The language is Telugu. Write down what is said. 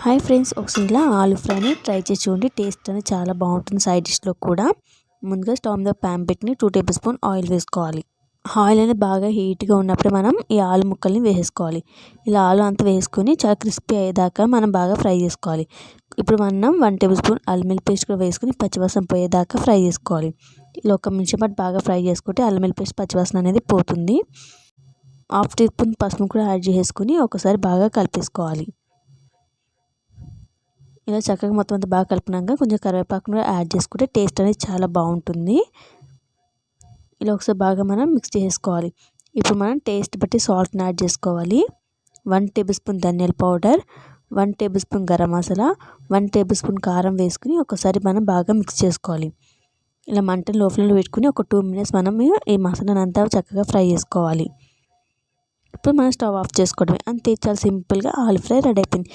హాయ్ ఫ్రెండ్స్, ఒకసారి ఇలా ఆలు ఫ్రైని ట్రై చేసి చూడండి. టేస్ట్ అనేది చాలా బాగుంటుంది. సైడ్ డిష్లో కూడా ముందుగా స్టవ్ మీద ప్యాన్ పెట్టి 2 టేబుల్ స్పూన్ ఆయిల్ వేసుకోవాలి. ఆయిల్ అనేది బాగా హీట్గా ఉన్నప్పుడు మనం ఈ ఆలు ముక్కల్ని వేసుకోవాలి. ఇలా ఆలు అంతా వేసుకొని చాలా క్రిస్పీ అయ్యేదాకా మనం బాగా ఫ్రై చేసుకోవాలి. ఇప్పుడు మనం 1 టేబుల్ స్పూన్ అల్లం వెల్లుల్లి పేస్ట్ కూడా వేసుకొని పచ్చివాసన పోయేదాకా ఫ్రై చేసుకోవాలి. ఇలా 1 నిమిషం పాటు బాగా ఫ్రై చేసుకుంటే అల్లం వెల్లుల్లి పేస్ట్ పచ్చివాసన అనేది పోతుంది. 1/2 టీ స్పూన్ పసుపు కూడా యాడ్ చేసుకొని ఒకసారి బాగా కలిపేసుకోవాలి. ఇలా చక్కగా మొత్తం అంతా బాగా కలిపినాక కొంచెం కరివేపాకు కూడా యాడ్ చేసుకుంటే టేస్ట్ అనేది చాలా బాగుంటుంది. ఇలా ఒకసారి బాగా మనం మిక్స్ చేసుకోవాలి. ఇప్పుడు మనం టేస్ట్ బట్టి సాల్ట్ని యాడ్ చేసుకోవాలి. 1 టేబుల్ స్పూన్ ధనియాల powder, 1 table spoon garam masala, 1 table spoon కారం వేసుకుని ఒకసారి మనం బాగా మిక్స్ చేసుకోవాలి. ఇలా మంటను లో ఫ్లేమ్లో పెట్టుకుని ఒక 2 మినిట్స్ మనం ఈ మసాలాను అంతా చక్కగా ఫ్రై చేసుకోవాలి. ఇప్పుడు మనం స్టవ్ ఆఫ్ చేసుకోవడమే. అంతే, చాలా సింపుల్గా ఆలు ఫ్రై రెడీ అయిపోయింది.